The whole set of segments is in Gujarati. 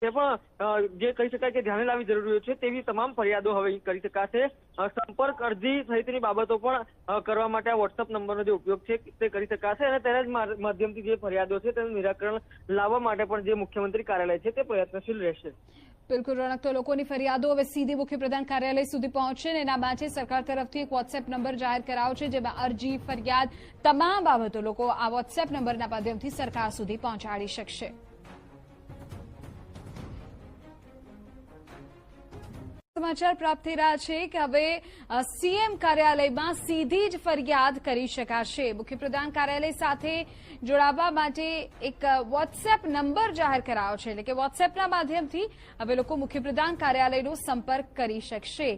તે પણ જે કહી શકાય કે ધ્યાને લાવવી જરૂરી છે તેવી તમામ ફરિયાદો હવે કરી શકાશે। સંપર્ક અરજી સહિતની બાબતો પણ કરવા માટે આ વોટ્સઅપ નંબરનો જે ઉપયોગ છે તે કરી શકાશે અને તેના જ માધ્યમથી જે ફરિયાદો છે તેનું નિરાકરણ લાવવા માટે પણ જે મુખ્યમંત્રી કાર્યાલય છે તે પ્રયત્નશીલ રહેશે। બિલકુલ રોનક, તો લોકોની ફરિયાદો હવે સીધી મુખ્યપ્રધાન કાર્યાલય સુધી પહોંચશે અને એના માટે સરકાર તરફથી એક વોટ્સએપ નંબર જાહેર કરાયો છે, જેમાં અરજી, ફરિયાદ તમામ બાબતો લોકો આ વોટ્સએપ નંબરના માધ્યમથી સરકાર સુધી પહોંચાડી શકશે। સમાચાર પ્રાપ્ત થઈ રહ્યા છે કે હવે સીએમ કાર્યાલયમાં સીધી જ ફરિયાદ કરી શકાશે। મુખ્યપ્રધાન કાર્યાલય સાથે જોડાવા માટે એક વોટ્સએપ નંબર જાહેર કરાયો છે, એટલે કે વોટ્સએપના માધ્યમથી હવે લોકો મુખ્યપ્રધાન કાર્યાલયનો સંપર્ક કરી શકશે।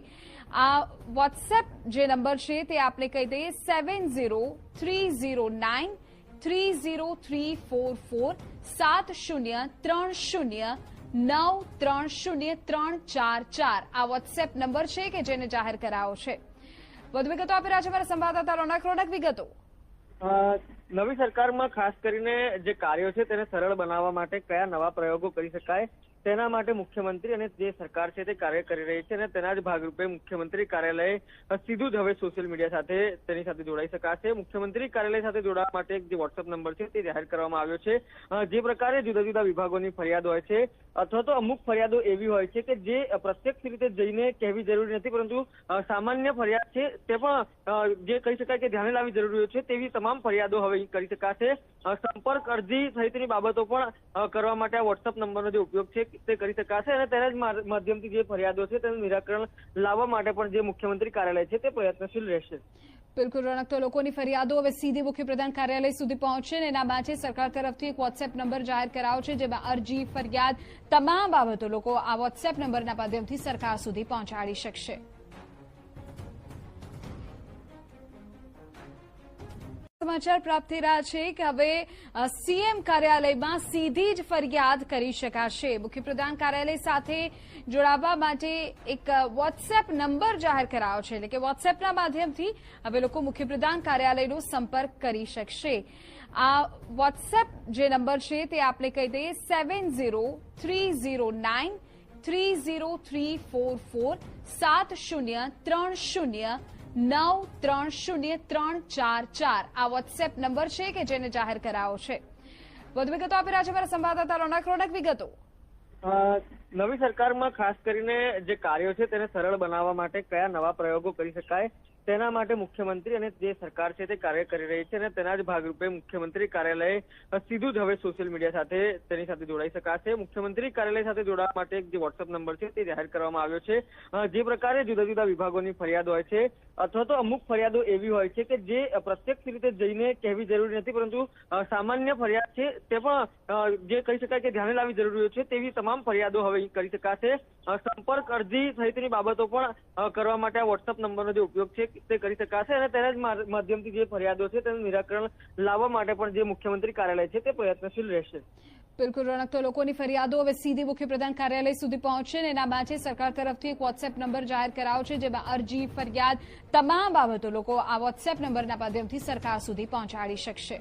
આ વોટ્સએપ જે નંબર છે તે આપણે કહી દઈએ 7030930344 7030930344 આ વોટ્સએપ નંબર છે કે જેને જાહેર કરાયો છે। વધુ વિગતો આપી રહ્યા છે અમારા સંવાદદાતા રોનક વિગતો। નવી સરકારમાં ખાસ કરીને જે કાર્યો છે તેને સરળ બનાવવા માટે કયા નવા પ્રયોગો કરી શકાય તેના માટે મુખ્યમંત્રી અને જે સરકાર છે તે કાર્ય કરી રહી છે અને તેના જ ભાગરૂપે મુખ્યમંત્રી કાર્યાલય સીધું જ હવે સોશિયલ મીડિયા સાથે તેની સાથે જોડાઈ શકાશે। મુખ્યમંત્રી કાર્યાલય સાથે જોડાવા માટે એક જે વોટ્સએપ નંબર છે તે જાહેર કરવામાં આવ્યો છે। જે પ્રકારે જુદા જુદા વિભાગોની ફરિયાદ હોય છે અથવા તો અમુક ફરિયાદો એવી હોય છે કે જે પ્રત્યક્ષ રીતે જઈને કહેવી જરૂરી નથી, પરંતુ સામાન્ય ફરિયાદ છે તે પણ જે કહી શકાય કે ધ્યાને લાવવી જરૂરી છે તેવી તમામ ફરિયાદો હવે કરી શકાશે। સંપર્ક અરજી સહિતની બાબતો પણ કરવા માટે આ વોટ્સએપ નંબરનો જે ઉપયોગ છે તે કરી શકાશે અને તેના જ માધ્યમથી જે ફરિયાદો છે તેનું નિરાકરણ લાવવા માટે પણ જે મુખ્યમંત્રી કાર્યાલય છે તે પ્રયત્નશીલ રહેશે। બિલકુલ રોનક, તો લોકોની ફરિયાદો હવે સીધી મુખ્યપ્રધાન કાર્યાલય સુધી પહોંચશે અને એના માટે સરકાર તરફથી એક વોટ્સએપ નંબર જાહેર કરાયો છે, જેમાં અરજી, ફરિયાદ તમામ બાબતો લોકો આ વોટ્સએપ નંબરના માધ્યમથી સરકાર સુધી પહોંચાડી શકશે। સમાચાર પ્રાપ્ત થઈ રહ્યા છે કે હવે સીએમ કાર્યાલયમાં સીધી જ ફરિયાદ કરી શકાશે। મુખ્યપ્રધાન કાર્યાલય સાથે જોડાવા માટે એક વોટ્સએપ નંબર જાહેર કરાયો છે, એટલે કે વોટ્સએપના માધ્યમથી હવે લોકો મુખ્યપ્રધાન કાર્યાલયનો સંપર્ક કરી શકશે। આ વોટ્સએપ જે નંબર છે તે આપણે કહી દઈએ 7030930344 7030930344 આ વોટ્સએપ નંબર છે કે જેને જાહેર કરાયો છે। વધુ વિગતો આપી રહ્યા છે અમારા સંવાદદાતા રોનક વિગતો। નવી સરકારમાં ખાસ કરીને જે કાર્યો છે તેને સરળ બનાવવા માટે કયા નવા પ્રયોગો કરી શકાય તેના માટે મુખ્યમંત્રી અને જે સરકાર છે તે કાર્ય કરી રહી છે અને તેના જ ભાગરૂપે મુખ્યમંત્રી કાર્યાલય સીધું જ હવે સોશિયલ મીડિયા સાથે તેની સાથે જોડાઈ શકાશે। મુખ્યમંત્રી કાર્યાલય સાથે જોડાવા માટે એક જે વોટ્સએપ નંબર છે તે જાહેર કરવામાં આવ્યો છે। જે પ્રકારે જુદા જુદા વિભાગોની ફરિયાદ હોય છે અથવા તો અમુક ફરિયાદો એવી હોય છે કે જે પ્રત્યક્ષ રીતે જઈને કહેવી જરૂરી નથી, પરંતુ સામાન્ય ફરિયાદ છે તે પણ જે કહી શકાય કે ધ્યાને લાવવી જરૂરી છે તેવી તમામ ફરિયાદો હવે કરી શકાશે। સંપર્ક અરજી સહિતની બાબતો પણ કરવા માટે આ વોટ્સએપ નંબરનો જે ઉપયોગ છે તે કરી શકાશે અને તેના જ માધ્યમથી જે ફરિયાદો છે તેનું નિરાકરણ લાવવા માટે પણ જે મુખ્યમંત્રી કાર્યાલય છે તે પ્રયત્નશીલ રહેશે। બિલકુલ રોનક, તો લોકોની ફરિયાદો હવે સીધી મુખ્યપ્રધાન કાર્યાલય સુધી પહોંચશે અને એના માટે સરકાર તરફથી એક વોટ્સએપ નંબર જાહેર કરાયો છે, જેમાં અરજી, ફરિયાદ તમામ બાબતો લોકો આ વોટ્સએપ નંબરના માધ્યમથી સરકાર સુધી પહોંચાડી શકશે।